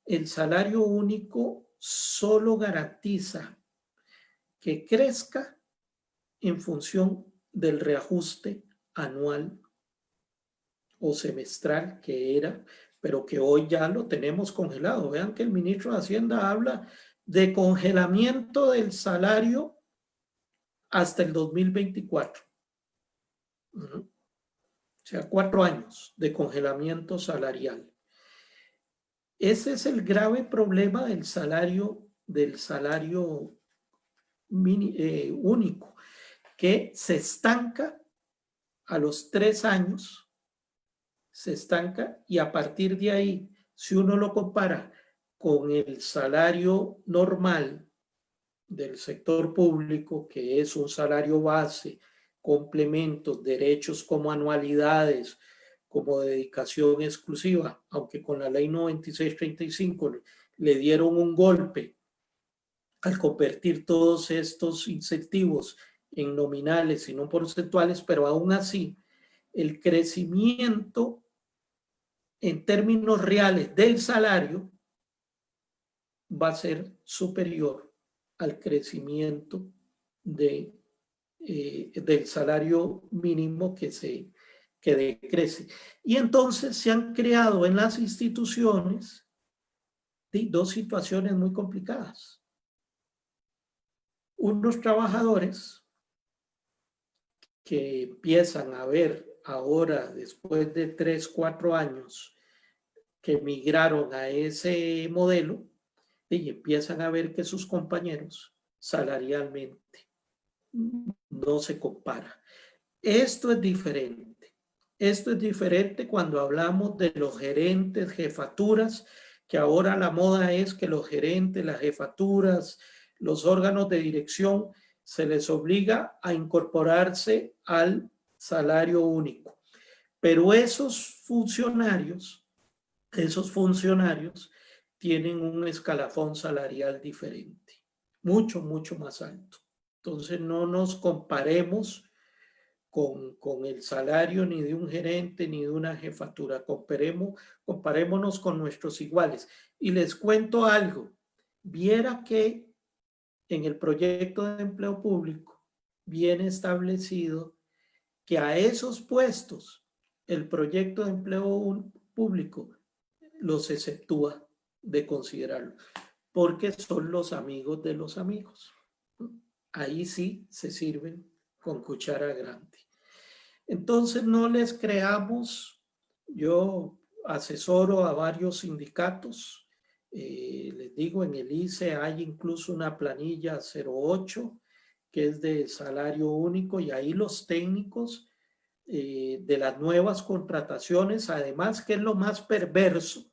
El salario único solo garantiza que crezca en función del reajuste anual o semestral que era, pero que hoy ya lo tenemos congelado. Vean que el ministro de Hacienda habla de congelamiento del salario hasta el 2024. O sea, 4 años de congelamiento salarial. Ese es el grave problema del salario único, que se estanca a los 3 años, se estanca, y a partir de ahí, si uno lo compara con el salario normal del sector público, que es un salario base, complementos, derechos como anualidades, como dedicación exclusiva, aunque con la ley 9635 le dieron un golpe al convertir todos estos incentivos en nominales y no porcentuales, pero aún así el crecimiento en términos reales del salario va a ser superior al crecimiento del salario mínimo que decrece. Y entonces se han creado en las instituciones 2 situaciones muy complicadas. Unos trabajadores que empiezan a ver ahora, después de 3, 4 años, que migraron a ese modelo, y empiezan a ver que sus compañeros salarialmente no se compara. Esto es diferente. Esto es diferente cuando hablamos de los gerentes, jefaturas, que ahora la moda es que los gerentes, las jefaturas, los órganos de dirección, se les obliga a incorporarse al salario único. Pero esos funcionarios tienen un escalafón salarial diferente, mucho, mucho más alto. Entonces no nos comparemos con el salario ni de un gerente ni de una jefatura. Comparémonos con nuestros iguales. Y les cuento algo. Viera que en el proyecto de empleo público viene establecido que a esos puestos el proyecto de empleo público los exceptúa de considerarlo, porque son los amigos de los amigos. Ahí sí se sirven con cuchara grande. Entonces no les creamos. Yo asesoro a varios sindicatos. Les digo, en el ICE hay incluso una planilla 08 que es de salario único, y ahí los técnicos de las nuevas contrataciones, además, que es lo más perverso,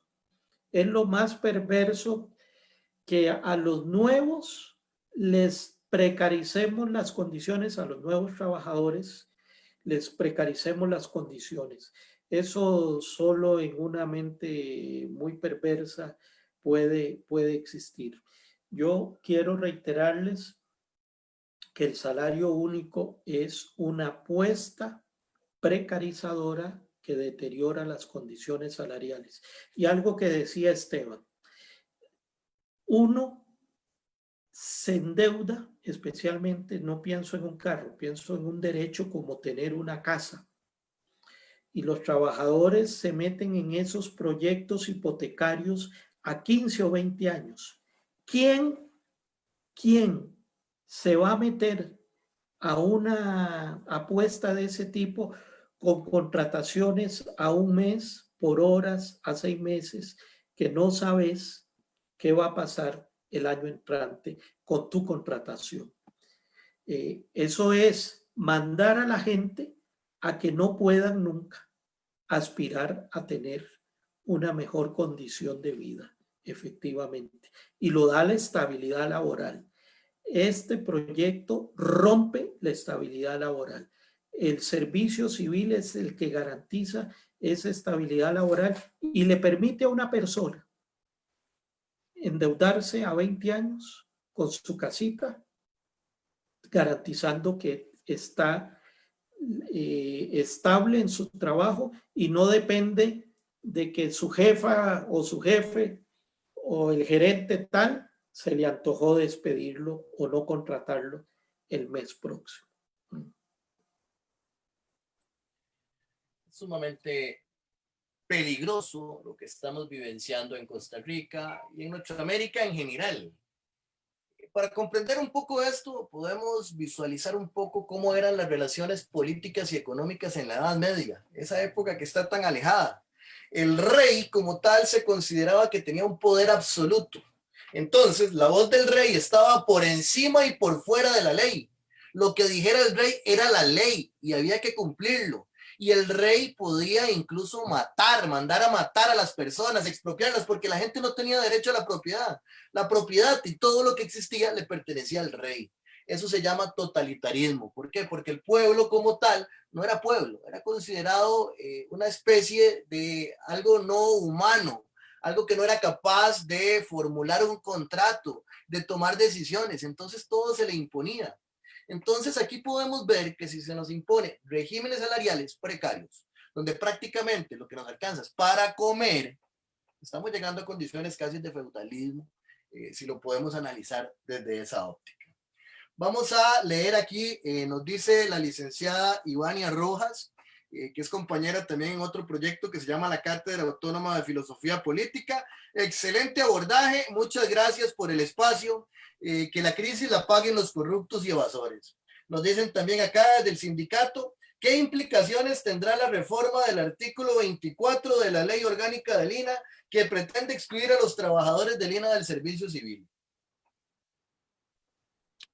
que a los nuevos les precaricemos las condiciones, a los nuevos trabajadores les precaricemos las condiciones. Eso solo en una mente muy perversa puede existir. Yo quiero reiterarles que el salario único es una apuesta precarizadora que deteriora las condiciones salariales. Y algo que decía Esteban, uno se endeuda, especialmente, no pienso en un carro, pienso en un derecho como tener una casa. Y los trabajadores se meten en esos proyectos hipotecarios a 15 o 20 años. ¿Quién se va a meter a una apuesta de ese tipo con contrataciones a un mes, por horas, a 6 meses, que no sabes qué va a pasar el año entrante con tu contratación? Eso es mandar a la gente a que no puedan nunca aspirar a tener una mejor condición de vida, efectivamente. Y lo da la estabilidad laboral. Este proyecto rompe la estabilidad laboral. El servicio civil es el que garantiza esa estabilidad laboral y le permite a una persona endeudarse a 20 años con su casita, garantizando que está estable en su trabajo y no depende de que su jefa o su jefe o el gerente tal se le antojó despedirlo o no contratarlo el mes próximo. Sumamente peligroso lo que estamos vivenciando en Costa Rica y en Norteamérica en general. Para comprender un poco esto, podemos visualizar un poco cómo eran las relaciones políticas y económicas en la Edad Media, esa época que está tan alejada. El rey como tal se consideraba que tenía un poder absoluto. Entonces, la voz del rey estaba por encima y por fuera de la ley. Lo que dijera el rey era la ley y había que cumplirlo. Y el rey podía incluso mandar a matar a las personas, expropiarlas, porque la gente no tenía derecho a la propiedad. La propiedad y todo lo que existía le pertenecía al rey. Eso se llama totalitarismo. ¿Por qué? Porque el pueblo como tal no era pueblo, era considerado una especie de algo no humano, algo que no era capaz de formular un contrato, de tomar decisiones. Entonces todo se le imponía. Entonces aquí podemos ver que si se nos impone regímenes salariales precarios, donde prácticamente lo que nos alcanza es para comer, estamos llegando a condiciones casi de feudalismo, si lo podemos analizar desde esa óptica. Vamos a leer aquí, nos dice la licenciada Ivania Rojas, que es compañera también en otro proyecto que se llama la Cátedra Autónoma de Filosofía Política. Excelente abordaje, muchas gracias por el espacio. Que la crisis la paguen los corruptos y evasores. Nos dicen también acá del sindicato, ¿qué implicaciones tendrá la reforma del artículo 24 de la Ley Orgánica del INAH que pretende excluir a los trabajadores del INAH del servicio civil?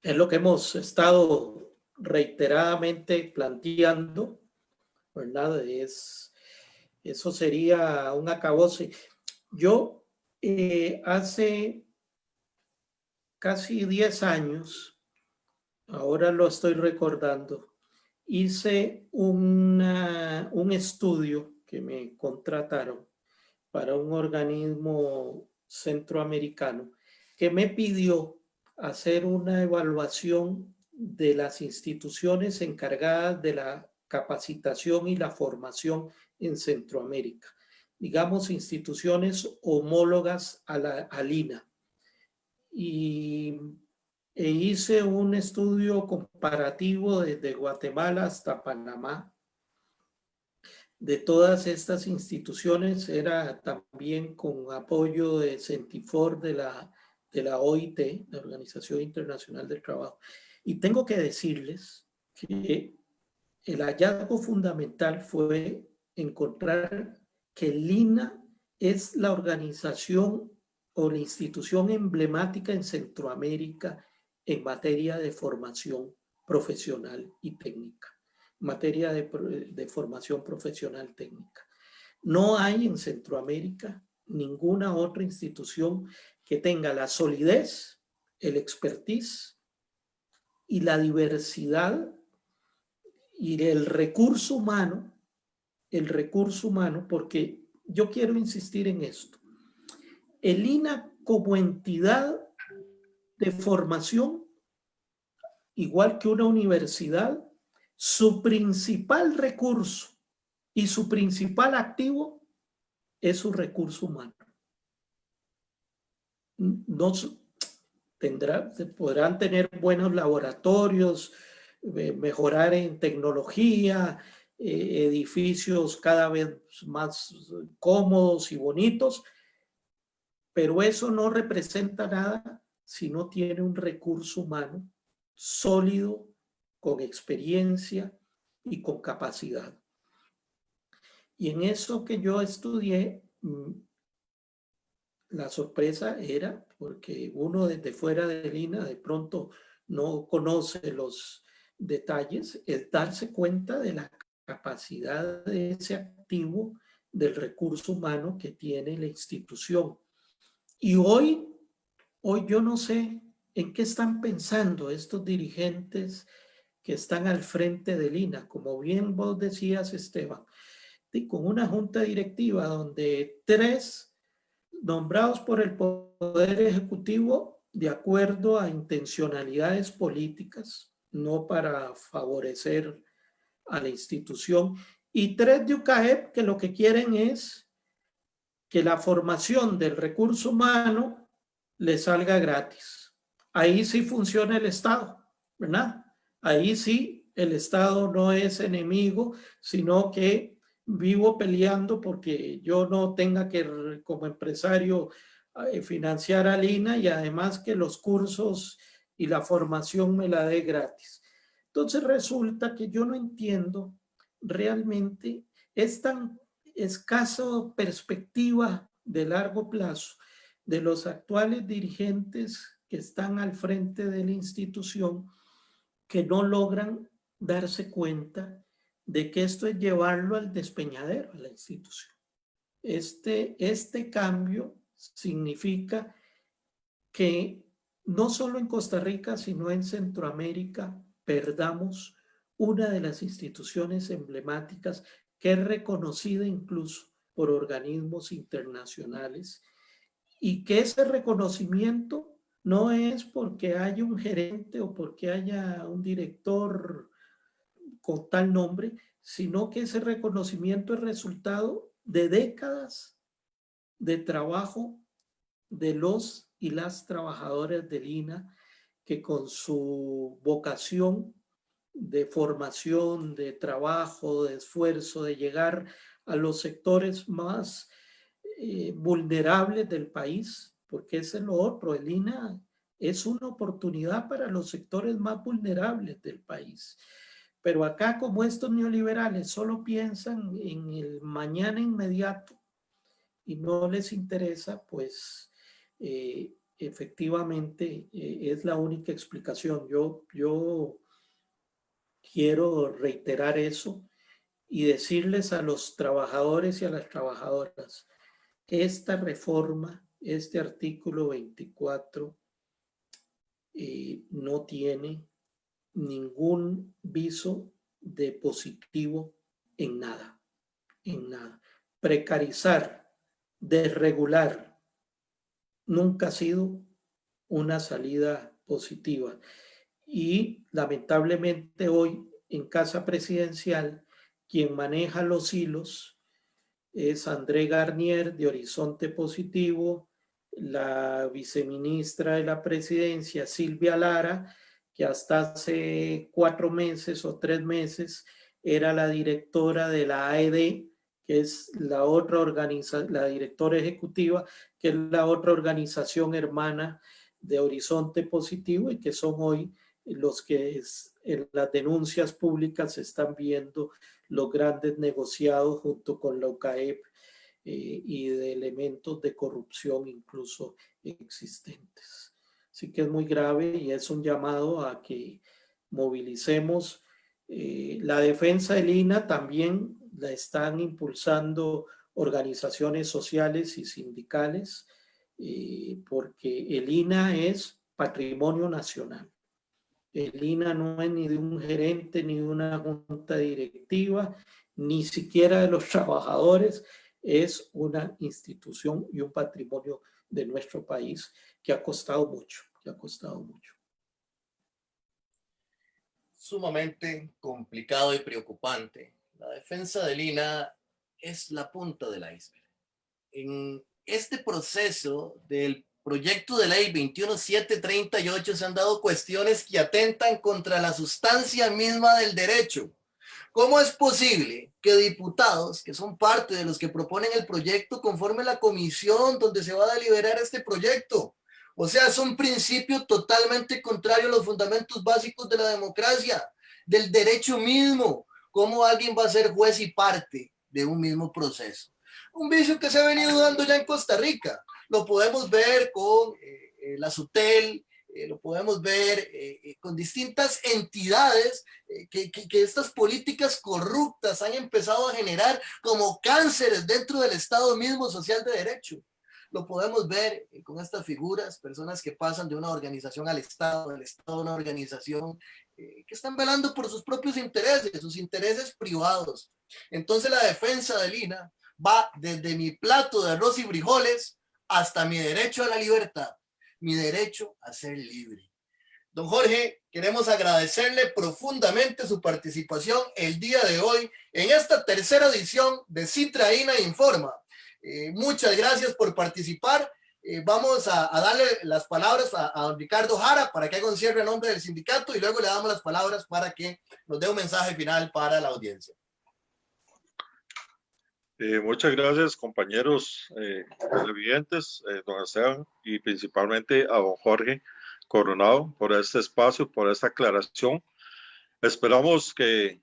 Es lo que hemos estado reiteradamente planteando, ¿verdad? Eso sería un acabose. Yo hace casi 10 años, ahora lo estoy recordando, hice un estudio que me contrataron para un organismo centroamericano que me pidió hacer una evaluación de las instituciones encargadas de la capacitación y la formación en Centroamérica. Digamos, instituciones homólogas al INAH. E hice un estudio comparativo desde Guatemala hasta Panamá de todas estas instituciones. Era también con apoyo de Centifor de la OIT, la Organización Internacional del Trabajo. Y tengo que decirles que el hallazgo fundamental fue encontrar que el INAH es la organización o la institución emblemática en Centroamérica en materia de formación profesional y técnica, en materia de formación profesional técnica. No hay en Centroamérica ninguna otra institución que tenga la solidez, el expertise y la diversidad y el recurso humano, porque yo quiero insistir en esto. El INAH como entidad de formación, igual que una universidad, su principal recurso y su principal activo es su recurso humano. No podrán tener buenos laboratorios, mejorar en tecnología, edificios cada vez más cómodos y bonitos, pero eso no representa nada si no tiene un recurso humano sólido, con experiencia y con capacidad. Y en eso que yo estudié, la sorpresa era, porque uno desde fuera del INAH de pronto no conoce los detalles, es darse cuenta de la capacidad de ese activo del recurso humano que tiene la institución. Y hoy yo no sé en qué están pensando estos dirigentes que están al frente del INAH. Como bien vos decías, Esteban, con una junta directiva donde 3 nombrados por el Poder Ejecutivo de acuerdo a intencionalidades políticas, no para favorecer a la institución, y 3 de UCAEP que lo que quieren es que la formación del recurso humano le salga gratis. Ahí sí funciona el Estado, ¿verdad? Ahí sí el Estado no es enemigo, sino que vivo peleando porque yo no tenga que, como empresario, financiar al INAH y además que los cursos y la formación me la dé gratis. Entonces resulta que yo no entiendo realmente, es tan escaso perspectiva de largo plazo de los actuales dirigentes que están al frente de la institución, que no logran darse cuenta de que esto es llevarlo al despeñadero a la institución. Este cambio significa que no solo en Costa Rica, sino en Centroamérica, perdamos una de las instituciones emblemáticas que es reconocida incluso por organismos internacionales, y que ese reconocimiento no es porque haya un gerente o porque haya un director con tal nombre, sino que ese reconocimiento es resultado de décadas de trabajo de los y las trabajadoras del INAH, que con su vocación de formación, de trabajo, de esfuerzo, de llegar a los sectores más vulnerables del país, porque ese es lo otro. El INAH es una oportunidad para los sectores más vulnerables del país. Pero acá, como estos neoliberales solo piensan en el mañana inmediato y no les interesa, pues efectivamente es la única explicación. Yo quiero reiterar eso y decirles a los trabajadores y a las trabajadoras, esta reforma, este artículo 24, no tiene ningún viso de positivo en nada, en nada. Precarizar, desregular, nunca ha sido una salida positiva. Y lamentablemente hoy en Casa Presidencial, quien maneja los hilos es André Garnier de Horizonte Positivo, la viceministra de la presidencia Silvia Lara, que hasta hace 4 meses o 3 meses era la directora de la AED, que es la otra organización, la directora ejecutiva, que es la otra organización hermana de Horizonte Positivo y que son hoy los que en las denuncias públicas se están viendo los grandes negociados junto con la UCAEP y de elementos de corrupción incluso existentes. Así que es muy grave y es un llamado a que movilicemos. La defensa del INAH también la están impulsando organizaciones sociales y sindicales porque el INAH es patrimonio nacional. El INAH no es ni de un gerente, ni de una junta directiva, ni siquiera de los trabajadores. Es una institución y un patrimonio de nuestro país que ha costado mucho, que ha costado mucho. Sumamente complicado y preocupante. La defensa del INAH es la punta del iceberg. En este proceso del proyecto de ley 21738 se han dado cuestiones que atentan contra la sustancia misma del derecho. ¿Cómo es posible que diputados, que son parte de los que proponen el proyecto, conformen la comisión donde se va a deliberar este proyecto? O sea, es un principio totalmente contrario a los fundamentos básicos de la democracia, del derecho mismo. ¿Cómo alguien va a ser juez y parte de un mismo proceso? Un vicio que se ha venido dando ya en Costa Rica. Lo podemos ver con la SUTEL, lo podemos ver con distintas entidades que estas políticas corruptas han empezado a generar como cánceres dentro del Estado mismo social de derecho. Lo podemos ver con estas figuras, personas que pasan de una organización al Estado, del Estado a una organización, que están velando por sus propios intereses, sus intereses privados. Entonces la defensa del INAH va desde mi plato de arroz y frijoles hasta mi derecho a la libertad, mi derecho a ser libre. Don Jorge, queremos agradecerle profundamente su participación el día de hoy en esta tercera edición de Cintra INAH Informa. Muchas gracias por participar. Vamos a darle las palabras a don Ricardo Jara para que haga un cierre a nombre del sindicato y luego le damos las palabras para que nos dé un mensaje final para la audiencia. Muchas gracias, compañeros televidentes, don Esteban, y principalmente a don Jorge Coronado por este espacio, por esta aclaración. Esperamos que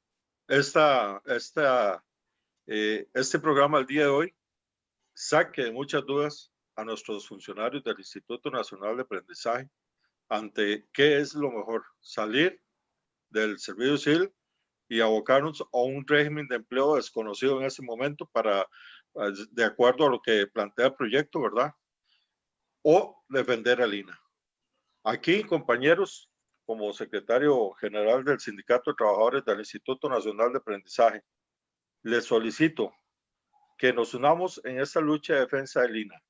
este programa el día de hoy saque muchas dudas a nuestros funcionarios del Instituto Nacional de Aprendizaje ante qué es lo mejor, salir del servicio civil y abocarnos a un régimen de empleo desconocido en ese momento de acuerdo a lo que plantea el proyecto, ¿verdad? O defender al INAH. Aquí, compañeros, como secretario general del Sindicato de Trabajadores del Instituto Nacional de Aprendizaje, les solicito que nos unamos en esta lucha de defensa del INAH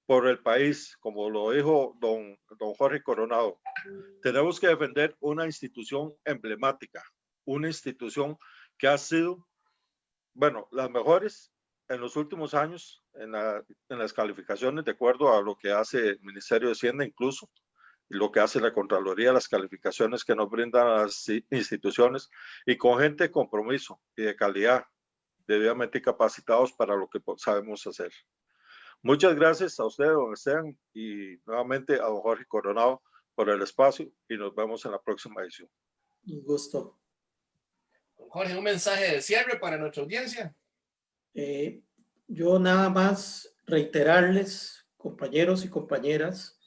por el país, como lo dijo don Jorge Coronado. Tenemos que defender una institución emblemática, una institución que ha sido, bueno, las mejores en los últimos años en las calificaciones, de acuerdo a lo que hace el Ministerio de Hacienda incluso, y lo que hace la Contraloría, las calificaciones que nos brindan las instituciones, y con gente de compromiso y de calidad, debidamente capacitados para lo que sabemos hacer. Muchas gracias a usted, don Esteban, y nuevamente a don Jorge Coronado por el espacio, y nos vemos en la próxima edición. Un gusto. Jorge, un mensaje de cierre para nuestra audiencia. Yo nada más reiterarles, compañeros y compañeras,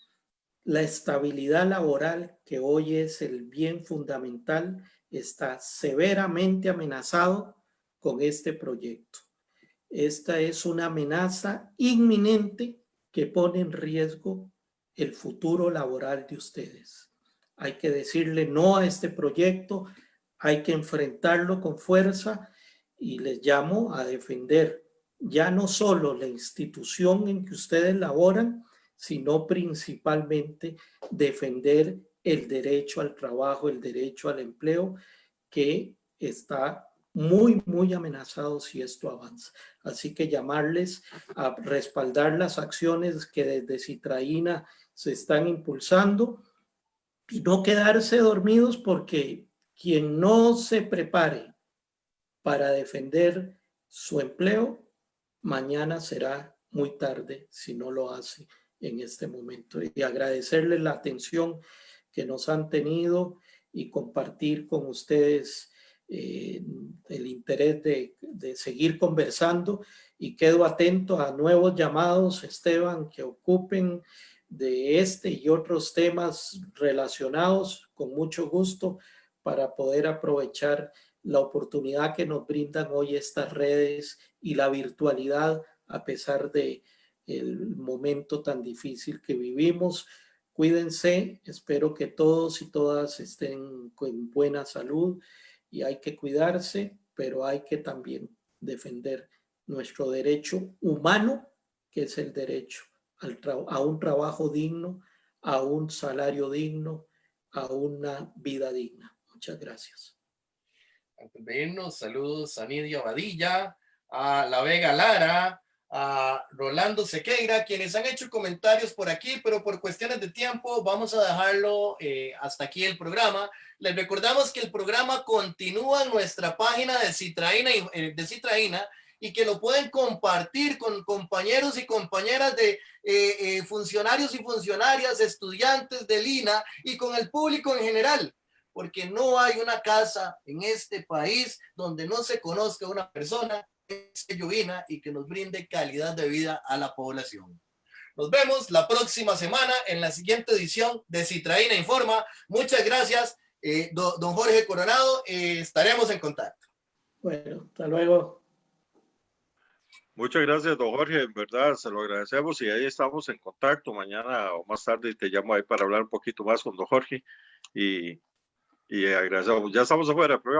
la estabilidad laboral, que hoy es el bien fundamental, está severamente amenazado con este proyecto. Esta es una amenaza inminente que pone en riesgo el futuro laboral de ustedes. Hay que decirle no a este proyecto, hay que enfrentarlo con fuerza, y les llamo a defender ya no solo la institución en que ustedes laboran, sino principalmente defender el derecho al trabajo, el derecho al empleo, que está muy, muy amenazado si esto avanza. Así que llamarles a respaldar las acciones que desde Citraína se están impulsando y no quedarse dormidos, porque quien no se prepare para defender su empleo, mañana será muy tarde si no lo hace en este momento. Y agradecerles la atención que nos han tenido y compartir con ustedes el interés de seguir conversando, y quedo atento a nuevos llamados, Esteban, que ocupen de este y otros temas relacionados, con mucho gusto, para poder aprovechar la oportunidad que nos brindan hoy estas redes y la virtualidad, a pesar de el momento tan difícil que vivimos. Cuídense, espero que todos y todas estén con buena salud, y hay que cuidarse, pero hay que también defender nuestro derecho humano, que es el derecho a un trabajo digno, a un salario digno, a una vida digna. Muchas gracias. Antes de irnos, saludos a Nidia Badilla, a La Vega Lara, a Rolando Sequeira, quienes han hecho comentarios por aquí, pero por cuestiones de tiempo vamos a dejarlo hasta aquí el programa. Les recordamos que el programa continúa en nuestra página de Citraína, y que lo pueden compartir con compañeros y compañeras de funcionarios y funcionarias, estudiantes del INA, y con el público en general, porque no hay una casa en este país donde no se conozca una persona que es llovina y que nos brinde calidad de vida a la población. Nos vemos la próxima semana en la siguiente edición de Citraína Informa. Muchas gracias, don Jorge Coronado. Estaremos en contacto. Bueno, hasta luego. Muchas gracias, don Jorge, en verdad se lo agradecemos, y ahí estamos en contacto. Mañana o más tarde te llamo ahí para hablar un poquito más con don Jorge, y agradecemos. Ya estamos afuera del programa.